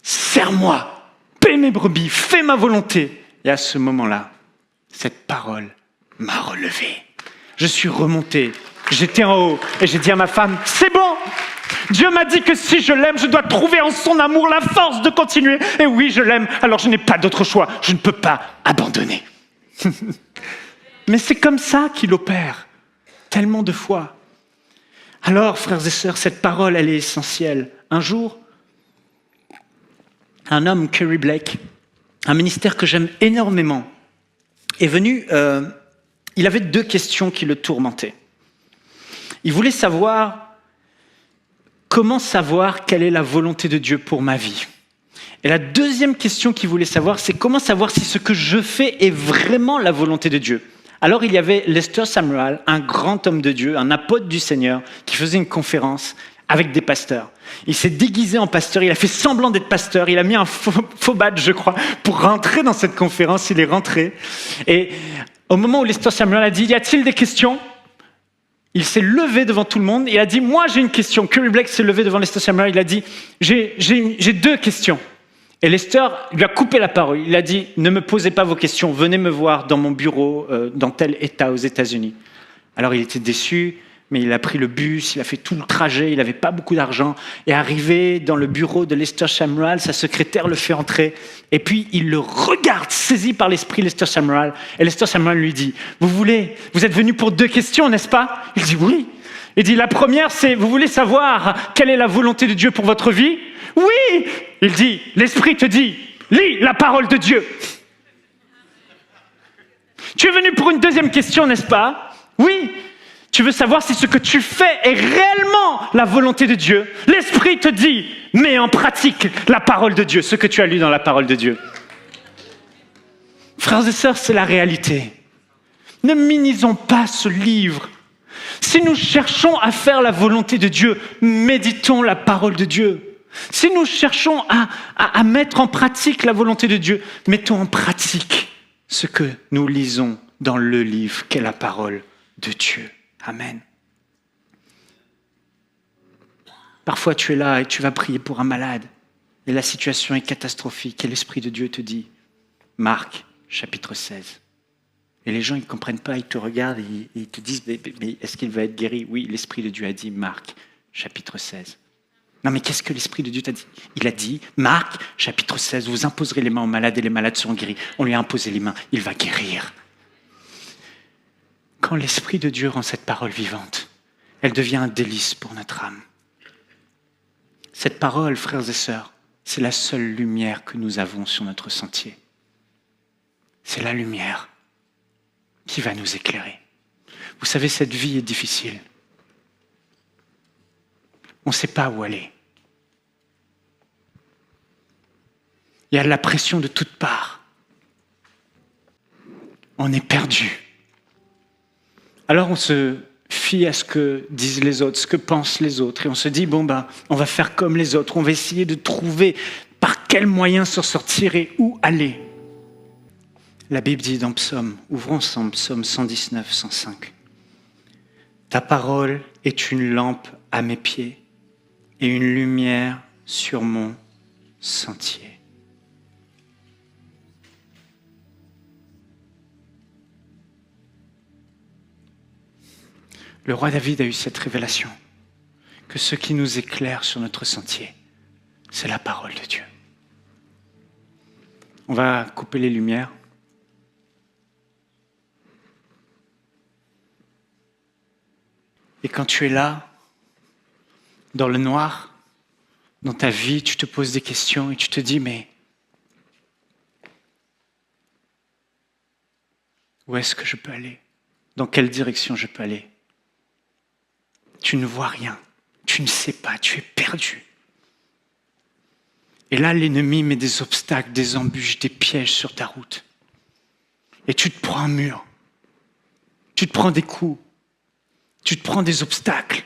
serre-moi, paie mes brebis, fais ma volonté. Et à ce moment-là, cette parole m'a relevé. Je suis remonté, j'étais en haut et j'ai dit à ma femme, c'est bon ! Dieu m'a dit que si je l'aime, je dois trouver en son amour la force de continuer. Et oui, je l'aime, alors je n'ai pas d'autre choix. Je ne peux pas abandonner. Mais c'est comme ça qu'il opère, tellement de fois. Alors, frères et sœurs, cette parole, elle est essentielle. Un jour, un homme, Kerry Blake, un ministère que j'aime énormément, est venu, il avait 2 questions qui le tourmentaient. Il voulait savoir comment savoir quelle est la volonté de Dieu pour ma vie. Et la deuxième question qu'il voulait savoir, c'est comment savoir si ce que je fais est vraiment la volonté de Dieu. Alors il y avait Lester Sumrall, un grand homme de Dieu, un apôtre du Seigneur, qui faisait une conférence avec des pasteurs. Il s'est déguisé en pasteur, il a fait semblant d'être pasteur, il a mis un faux badge, je crois, pour rentrer dans cette conférence, il est rentré. Et au moment où Lester Sumrall a dit « Y a-t-il des questions ?» il s'est levé devant tout le monde et a dit, moi j'ai une question. Curry Blake s'est levé devant Lester Sumrall, il a dit, j'ai 2 questions. Et Lester lui a coupé la parole. Il a dit, ne me posez pas vos questions, venez me voir dans mon bureau, dans tel État aux États-Unis. Alors il était déçu, mais il a pris le bus, il a fait tout le trajet, il n'avait pas beaucoup d'argent. Et arrivé dans le bureau de Lester Sumrall, sa secrétaire le fait entrer. Et puis il le regarde, saisi par l'esprit Lester Sumrall. Et Lester Sumrall lui dit, vous êtes venu pour 2 questions, n'est-ce pas? Il dit oui. Il dit, la première, c'est, vous voulez savoir quelle est la volonté de Dieu pour votre vie? Oui. Il dit, l'esprit te dit, lis la parole de Dieu. Tu es venu pour une 2e question, n'est-ce pas? Oui. Tu veux savoir si ce que tu fais est réellement la volonté de Dieu? L'Esprit te dit, mets en pratique la parole de Dieu, ce que tu as lu dans la parole de Dieu. Frères et sœurs, c'est la réalité. Ne minimisons pas ce livre. Si nous cherchons à faire la volonté de Dieu, méditons la parole de Dieu. Si nous cherchons à mettre en pratique la volonté de Dieu, mettons en pratique ce que nous lisons dans le livre qu'est la parole de Dieu. Amen. Parfois tu es là et tu vas prier pour un malade et la situation est catastrophique et l'Esprit de Dieu te dit, Marc, chapitre 16. Et les gens ils ne comprennent pas, ils te regardent et ils te disent, mais est-ce qu'il va être guéri? Oui, l'Esprit de Dieu a dit, Marc, chapitre 16. Non mais qu'est-ce que l'Esprit de Dieu t'a dit? Il a dit, Marc, chapitre 16, vous imposerez les mains aux malades et les malades seront guéris. On lui a imposé les mains, il va guérir. Quand l'Esprit de Dieu rend cette parole vivante, elle devient un délice pour notre âme. Cette parole, frères et sœurs, c'est la seule lumière que nous avons sur notre sentier. C'est la lumière qui va nous éclairer. Vous savez, cette vie est difficile. On ne sait pas où aller. Il y a de la pression de toutes parts. On est perdu. Alors on se fie à ce que disent les autres, ce que pensent les autres, et on se dit, on va faire comme les autres, on va essayer de trouver par quel moyen s'en sortir et où aller. La Bible dit dans Psaume, ouvrons ensemble Psaume 119, 105. Ta parole est une lampe à mes pieds et une lumière sur mon sentier. Le roi David a eu cette révélation, que ce qui nous éclaire sur notre sentier, c'est la parole de Dieu. On va couper les lumières. Et quand tu es là, dans le noir, dans ta vie, tu te poses des questions et tu te dis, mais où est-ce que je peux aller? Dans quelle direction je peux aller? Tu ne vois rien, tu ne sais pas, tu es perdu. Et là, l'ennemi met des obstacles, des embûches, des pièges sur ta route. Et tu te prends un mur, tu te prends des coups, tu te prends des obstacles.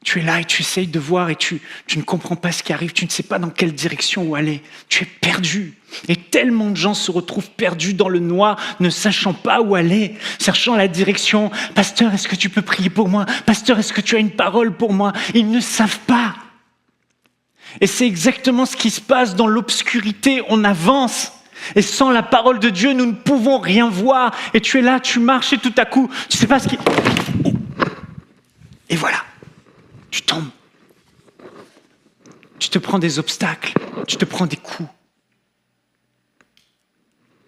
Tu es là et tu essayes de voir et tu ne comprends pas ce qui arrive, tu ne sais pas dans quelle direction où aller. Tu es perdu. Et tellement de gens se retrouvent perdus dans le noir, ne sachant pas où aller, cherchant la direction. Pasteur, est-ce que tu peux prier pour moi? Pasteur, est-ce que tu as une parole pour moi? Ils ne savent pas. Et c'est exactement ce qui se passe dans l'obscurité. On avance. Et sans la parole de Dieu, nous ne pouvons rien voir. Et tu es là, tu marches et tout à coup, tu ne sais pas ce qui... Et voilà. Tu tombes. Tu te prends des obstacles. Tu te prends des coups.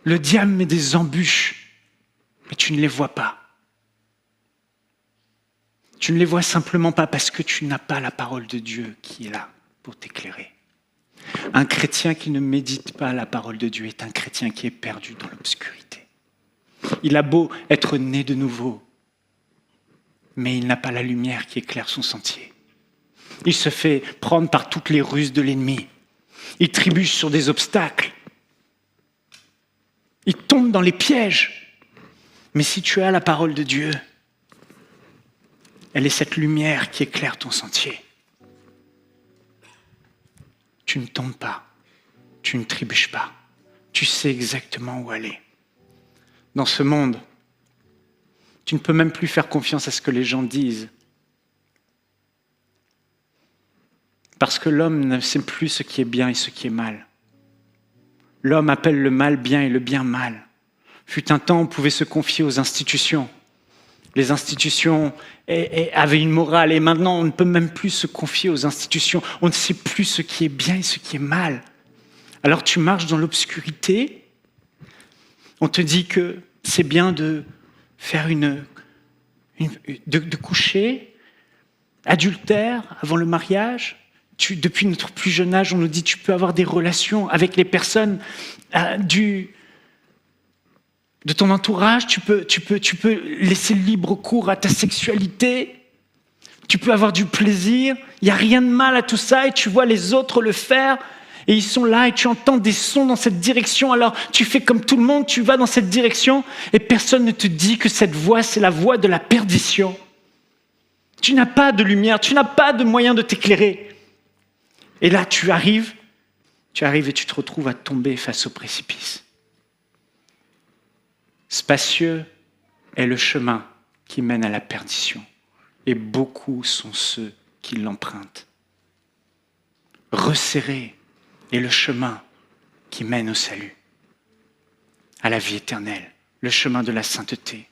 Le diable met des embûches, mais tu ne les vois pas. Tu ne les vois simplement pas parce que tu n'as pas la parole de Dieu qui est là pour t'éclairer. Un chrétien qui ne médite pas la parole de Dieu est un chrétien qui est perdu dans l'obscurité. Il a beau être né de nouveau, mais il n'a pas la lumière qui éclaire son sentier. Il se fait prendre par toutes les ruses de l'ennemi. Il trébuche sur des obstacles. Il tombe dans les pièges. Mais si tu as la parole de Dieu, elle est cette lumière qui éclaire ton sentier. Tu ne tombes pas. Tu ne trébuches pas. Tu sais exactement où aller. Dans ce monde, Tu ne peux même plus faire confiance à ce que les gens disent. Parce que l'homme ne sait plus ce qui est bien et ce qui est mal. L'homme appelle le mal bien et le bien mal. Fut un temps où on pouvait se confier aux institutions. Les institutions avaient une morale et maintenant on ne peut même plus se confier aux institutions. On ne sait plus ce qui est bien et ce qui est mal. Alors tu marches dans l'obscurité. On te dit que c'est bien de faire de coucher, adultère avant le mariage. Depuis notre plus jeune âge, on nous dit que tu peux avoir des relations avec les personnes de ton entourage, tu peux laisser libre cours à ta sexualité, tu peux avoir du plaisir, il n'y a rien de mal à tout ça et tu vois les autres le faire et ils sont là et tu entends des sons dans cette direction, alors tu fais comme tout le monde, tu vas dans cette direction et personne ne te dit que cette voie, c'est la voie de la perdition. Tu n'as pas de lumière, tu n'as pas de moyen de t'éclairer. Et là, tu arrives et tu te retrouves à tomber face au précipice. Spacieux est le chemin qui mène à la perdition, et beaucoup sont ceux qui l'empruntent. Resserré est le chemin qui mène au salut, à la vie éternelle, le chemin de la sainteté,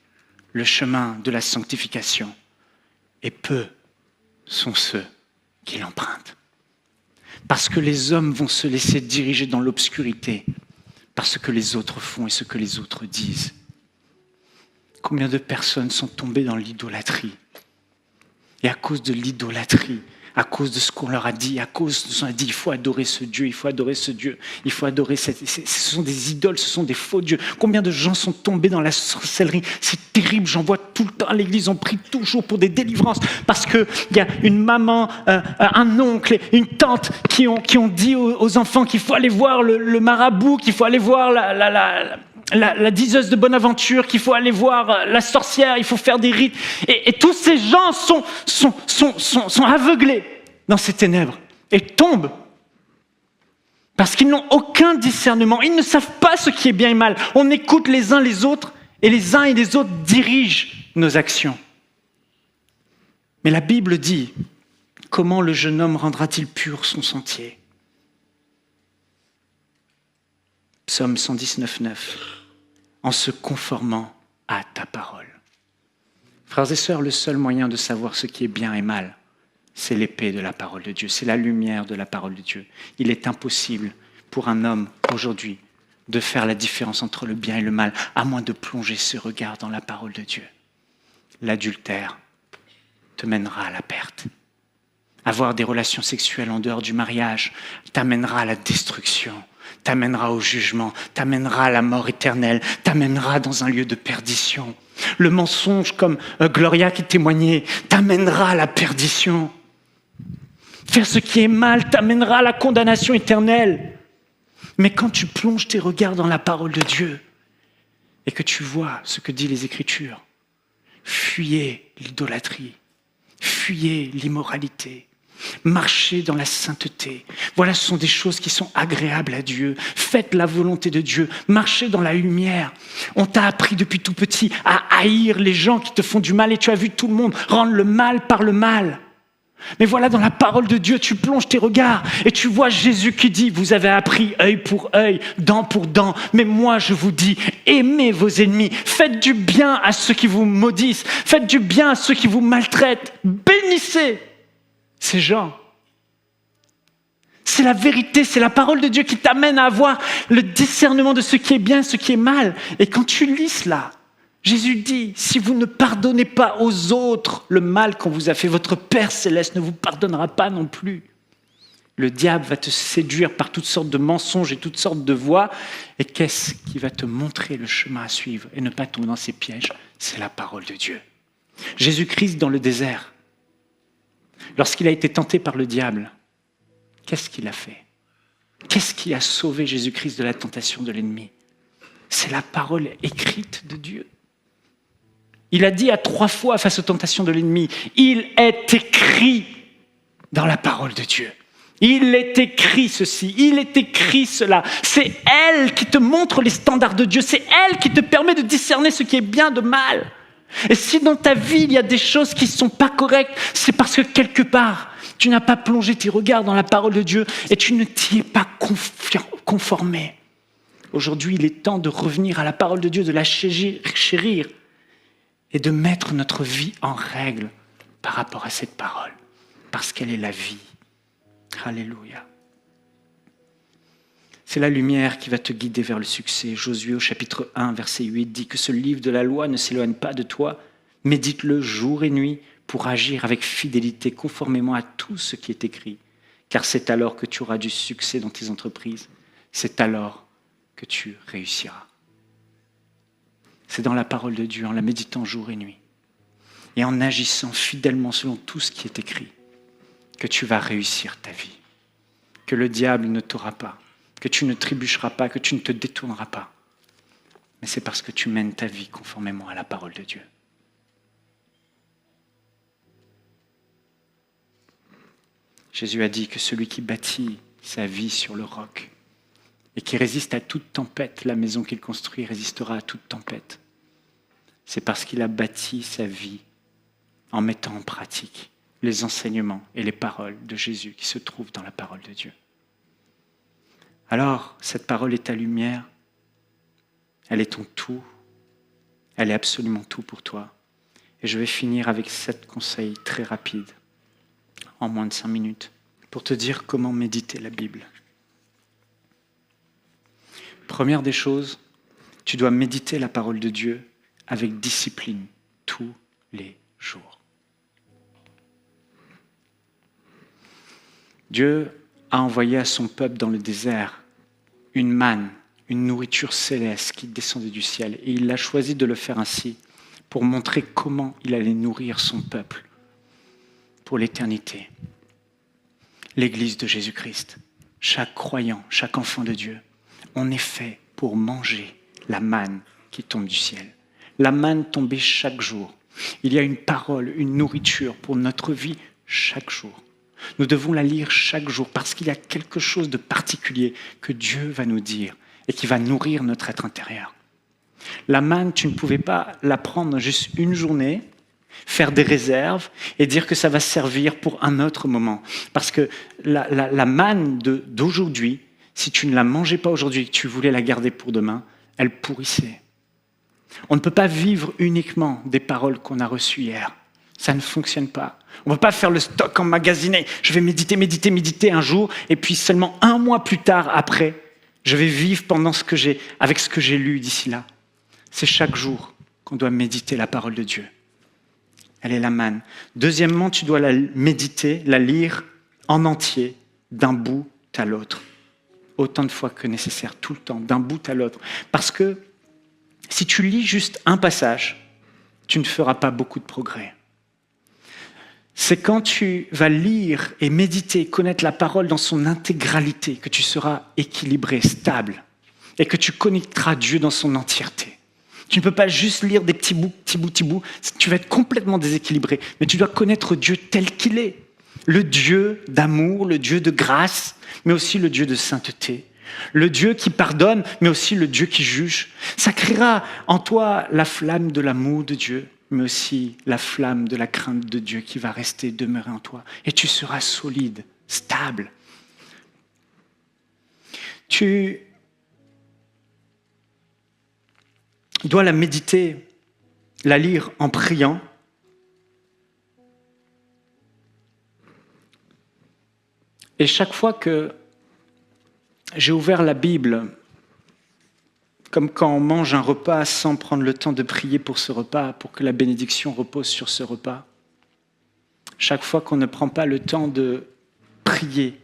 le chemin de la sanctification, et peu sont ceux qui l'empruntent. Parce que les hommes vont se laisser diriger dans l'obscurité par ce que les autres font et ce que les autres disent. Combien de personnes sont tombées dans l'idolâtrie? Et à cause de l'idolâtrie, à cause de ce qu'on leur a dit, à cause de ce qu'on a dit, il faut adorer ce Dieu, il faut adorer ce Dieu, il faut adorer ce sont des idoles, ce sont des faux dieux. Combien de gens sont tombés dans la sorcellerie? C'est terrible, j'en vois tout le temps à l'église, on prie toujours pour des délivrances parce qu'il y a une maman, un oncle, une tante qui ont dit aux enfants qu'il faut aller voir le marabout, qu'il faut aller voir la diseuse de Bonaventure, qu'il faut aller voir la sorcière, il faut faire des rites. Et tous ces gens sont aveuglés dans ces ténèbres et tombent parce qu'ils n'ont aucun discernement. Ils ne savent pas ce qui est bien et mal. On écoute les uns les autres et les uns et les autres dirigent nos actions. Mais la Bible dit, comment le jeune homme rendra-t-il pur son sentier? Psaume 119, 9. En se conformant à ta parole. Frères et sœurs, le seul moyen de savoir ce qui est bien et mal, c'est l'épée de la parole de Dieu, c'est la lumière de la parole de Dieu. Il est impossible pour un homme aujourd'hui de faire la différence entre le bien et le mal, à moins de plonger ses regards dans la parole de Dieu. L'adultère te mènera à la perte. Avoir des relations sexuelles en dehors du mariage t'amènera à la destruction. T'amènera au jugement, t'amènera à la mort éternelle, t'amènera dans un lieu de perdition. Le mensonge, comme Gloria qui témoignait, t'amènera à la perdition. Faire ce qui est mal t'amènera à la condamnation éternelle. Mais quand tu plonges tes regards dans la parole de Dieu et que tu vois ce que disent les Écritures, fuyez l'idolâtrie, fuyez l'immoralité. Marchez dans la sainteté. Voilà, ce sont des choses qui sont agréables à Dieu. Faites la volonté de Dieu. Marchez dans la lumière. On t'a appris depuis tout petit à haïr les gens qui te font du mal et tu as vu tout le monde rendre le mal par le mal. Mais voilà, dans la parole de Dieu, tu plonges tes regards et tu vois Jésus qui dit, vous avez appris œil pour œil, dent pour dent. Mais moi, je vous dis, aimez vos ennemis. Faites du bien à ceux qui vous maudissent. Faites du bien à ceux qui vous maltraitent. Bénissez ces gens. C'est la vérité, c'est la parole de Dieu qui t'amène à avoir le discernement de ce qui est bien, ce qui est mal. Et quand tu lis cela, Jésus dit, si vous ne pardonnez pas aux autres le mal qu'on vous a fait, votre Père céleste ne vous pardonnera pas non plus. Le diable va te séduire par toutes sortes de mensonges et toutes sortes de voies. Et qu'est-ce qui va te montrer le chemin à suivre et ne pas tomber dans ces pièges? C'est la parole de Dieu. Jésus-Christ dans le désert, lorsqu'il a été tenté par le diable, qu'est-ce qu'il a fait? Qu'est-ce qui a sauvé Jésus-Christ de la tentation de l'ennemi? C'est la parole écrite de Dieu. Il a dit à 3 fois face aux tentations de l'ennemi, il est écrit dans la parole de Dieu. Il est écrit ceci, il est écrit cela. C'est elle qui te montre les standards de Dieu, c'est elle qui te permet de discerner ce qui est bien de mal. Et si dans ta vie, il y a des choses qui ne sont pas correctes, c'est parce que quelque part, tu n'as pas plongé tes regards dans la parole de Dieu et tu ne t'y es pas conformé. Aujourd'hui, il est temps de revenir à la parole de Dieu, de la chérir et de mettre notre vie en règle par rapport à cette parole, parce qu'elle est la vie. Alléluia. C'est la lumière qui va te guider vers le succès. Josué au chapitre 1, verset 8 dit que ce livre de la loi ne s'éloigne pas de toi. Médite-le jour et nuit pour agir avec fidélité conformément à tout ce qui est écrit. Car c'est alors que tu auras du succès dans tes entreprises. C'est alors que tu réussiras. C'est dans la parole de Dieu, en la méditant jour et nuit, et en agissant fidèlement selon tout ce qui est écrit, que tu vas réussir ta vie, que le diable ne t'aura pas, que tu ne trébucheras pas, que tu ne te détourneras pas. Mais c'est parce que tu mènes ta vie conformément à la parole de Dieu. Jésus a dit que celui qui bâtit sa vie sur le roc et qui résiste à toute tempête, la maison qu'il construit résistera à toute tempête. C'est parce qu'il a bâti sa vie en mettant en pratique les enseignements et les paroles de Jésus qui se trouvent dans la parole de Dieu. Alors, cette parole est ta lumière, elle est ton tout, elle est absolument tout pour toi. Et je vais finir avec 7 conseils très rapides, en moins de 5 minutes, pour te dire comment méditer la Bible. Première des choses, tu dois méditer la parole de Dieu avec discipline tous les jours. Dieu a envoyé à son peuple dans le désert une manne, une nourriture céleste qui descendait du ciel. Et il a choisi de le faire ainsi pour montrer comment il allait nourrir son peuple pour l'éternité. L'Église de Jésus-Christ, chaque croyant, chaque enfant de Dieu, on est fait pour manger la manne qui tombe du ciel. La manne tombait chaque jour. Il y a une parole, une nourriture pour notre vie chaque jour. Nous devons la lire chaque jour parce qu'il y a quelque chose de particulier que Dieu va nous dire et qui va nourrir notre être intérieur. La manne, tu ne pouvais pas la prendre juste une journée, faire des réserves et dire que ça va servir pour un autre moment. Parce que la manne d'aujourd'hui, si tu ne la mangeais pas aujourd'hui et que tu voulais la garder pour demain, elle pourrissait. On ne peut pas vivre uniquement des paroles qu'on a reçues hier. Ça ne fonctionne pas. On ne peut pas faire le stock emmagasiné. Je vais méditer un jour, et puis seulement un mois plus tard, après, je vais vivre avec ce que j'ai lu d'ici là. C'est chaque jour qu'on doit méditer la parole de Dieu. Elle est la manne. Deuxièmement, tu dois la méditer, la lire en entier, d'un bout à l'autre. Autant de fois que nécessaire, tout le temps, d'un bout à l'autre. Parce que si tu lis juste un passage, tu ne feras pas beaucoup de progrès. C'est quand tu vas lire et méditer, connaître la parole dans son intégralité, que tu seras équilibré, stable, et que tu connaîtras Dieu dans son entièreté. Tu ne peux pas juste lire des petits bouts, tu vas être complètement déséquilibré, mais tu dois connaître Dieu tel qu'il est. Le Dieu d'amour, le Dieu de grâce, mais aussi le Dieu de sainteté. Le Dieu qui pardonne, mais aussi le Dieu qui juge. Ça créera en toi la flamme de l'amour de Dieu, mais aussi la flamme de la crainte de Dieu qui va rester demeurer en toi. Et tu seras solide, stable. Tu dois la méditer, la lire en priant. Et chaque fois que j'ai ouvert la Bible, comme quand on mange un repas sans prendre le temps de prier pour ce repas, pour que la bénédiction repose sur ce repas. Chaque fois qu'on ne prend pas le temps de prier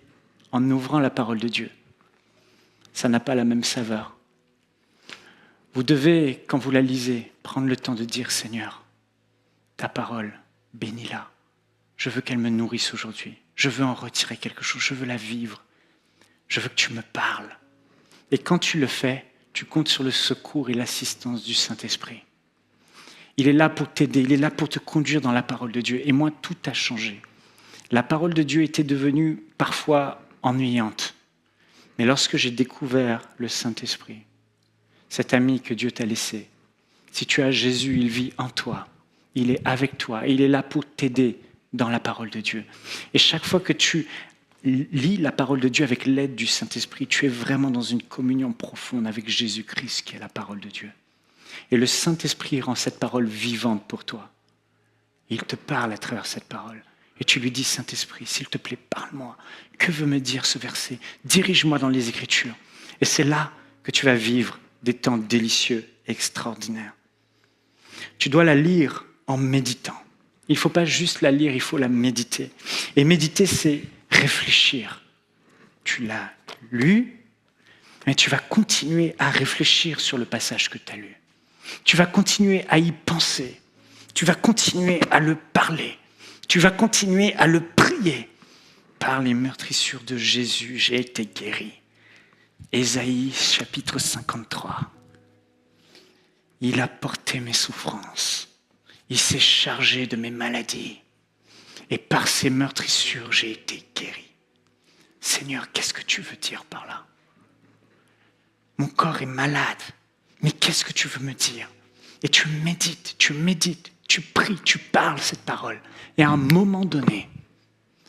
en ouvrant la parole de Dieu, ça n'a pas la même saveur. Vous devez, quand vous la lisez, prendre le temps de dire « Seigneur, ta parole, bénis-la. Je veux qu'elle me nourrisse aujourd'hui. Je veux en retirer quelque chose. Je veux la vivre. Je veux que tu me parles. » Et quand tu le fais, tu comptes sur le secours et l'assistance du Saint-Esprit. Il est là pour t'aider, il est là pour te conduire dans la parole de Dieu. Et moi, tout a changé. La parole de Dieu était devenue parfois ennuyante. Mais lorsque j'ai découvert le Saint-Esprit, cet ami que Dieu t'a laissé, si tu as Jésus, il vit en toi. il est avec toi et il est là pour t'aider dans la parole de Dieu. Et chaque fois que tu lis la parole de Dieu avec l'aide du Saint-Esprit, tu es vraiment dans une communion profonde avec Jésus-Christ qui est la parole de Dieu. Et le Saint-Esprit rend cette parole vivante pour toi. Il te parle à travers cette parole. Et tu lui dis, Saint-Esprit, s'il te plaît, parle-moi. Que veut me dire ce verset? Dirige-moi dans les Écritures. Et c'est là que tu vas vivre des temps délicieux, extraordinaires. Tu dois la lire en méditant. Il ne faut pas juste la lire, il faut la méditer. Et méditer, c'est réfléchir. Tu l'as lu, mais tu vas continuer à réfléchir sur le passage que tu as lu. Tu vas continuer à y penser. Tu vas continuer à le parler. Tu vas continuer à le prier. Par les meurtrissures de Jésus, j'ai été guéri. Ésaïe, chapitre 53. Il a porté mes souffrances. Il s'est chargé de mes maladies. Et par ses meurtrissures, j'ai été guéri. Seigneur, qu'est-ce que tu veux dire par là? Mon corps est malade. Mais qu'est-ce que tu veux me dire? Et tu médites, tu pries, tu parles cette parole. Et à un moment donné,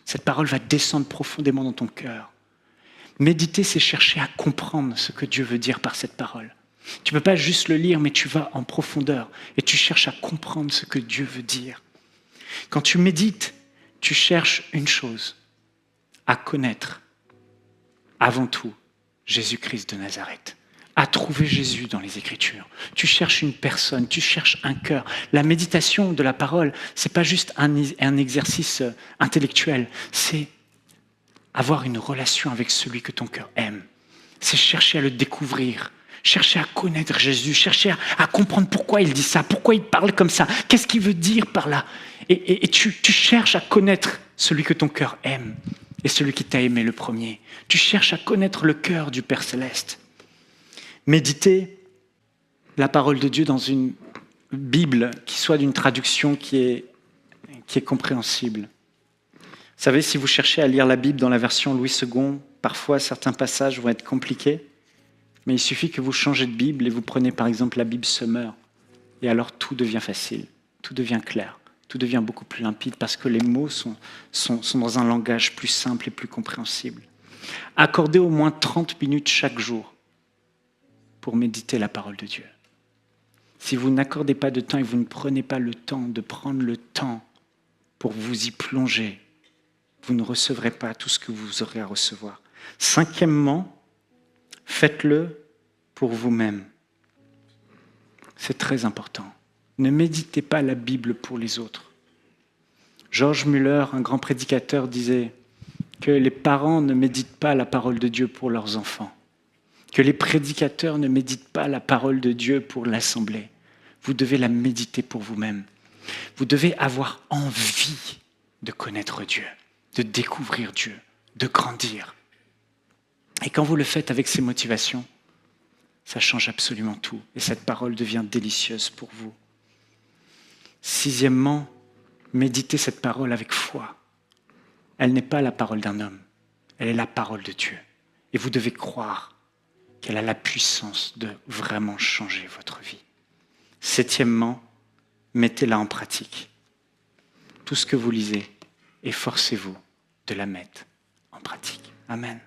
cette parole va descendre profondément dans ton cœur. Méditer, c'est chercher à comprendre ce que Dieu veut dire par cette parole. Tu ne peux pas juste le lire, mais tu vas en profondeur et tu cherches à comprendre ce que Dieu veut dire. Quand tu médites, tu cherches une chose, à connaître avant tout Jésus-Christ de Nazareth, à trouver Jésus dans les Écritures. Tu cherches une personne, tu cherches un cœur. La méditation de la parole, ce n'est pas juste un exercice intellectuel, c'est avoir une relation avec celui que ton cœur aime. C'est chercher à le découvrir, chercher à connaître Jésus, chercher à comprendre pourquoi il dit ça, pourquoi il parle comme ça, qu'est-ce qu'il veut dire par là. Et tu cherches à connaître celui que ton cœur aime et celui qui t'a aimé le premier. Tu cherches à connaître le cœur du Père Céleste. Méditer la parole de Dieu dans une Bible qui soit d'une traduction qui est compréhensible. Vous savez, si vous cherchez à lire la Bible dans la version Louis II, parfois certains passages vont être compliqués, mais il suffit que vous changez de Bible et vous prenez par exemple la Bible Summer, et alors tout devient facile, tout devient clair, tout devient beaucoup plus limpide parce que les mots sont dans un langage plus simple et plus compréhensible. Accordez au moins 30 minutes chaque jour pour méditer la parole de Dieu. Si vous n'accordez pas de temps et vous ne prenez pas le temps de prendre le temps pour vous y plonger, vous ne recevrez pas tout ce que vous aurez à recevoir. Cinquièmement, faites-le pour vous-même. C'est très important. Ne méditez pas la Bible pour les autres. George Muller, un grand prédicateur, disait que les parents ne méditent pas la parole de Dieu pour leurs enfants, que les prédicateurs ne méditent pas la parole de Dieu pour l'assemblée. Vous devez la méditer pour vous-même. Vous devez avoir envie de connaître Dieu, de découvrir Dieu, de grandir. Et quand vous le faites avec ces motivations, ça change absolument tout. Et cette parole devient délicieuse pour vous. Sixièmement, méditez cette parole avec foi. Elle n'est pas la parole d'un homme, elle est la parole de Dieu. Et vous devez croire qu'elle a la puissance de vraiment changer votre vie. Septièmement, mettez-la en pratique. Tout ce que vous lisez, efforcez-vous de la mettre en pratique. Amen.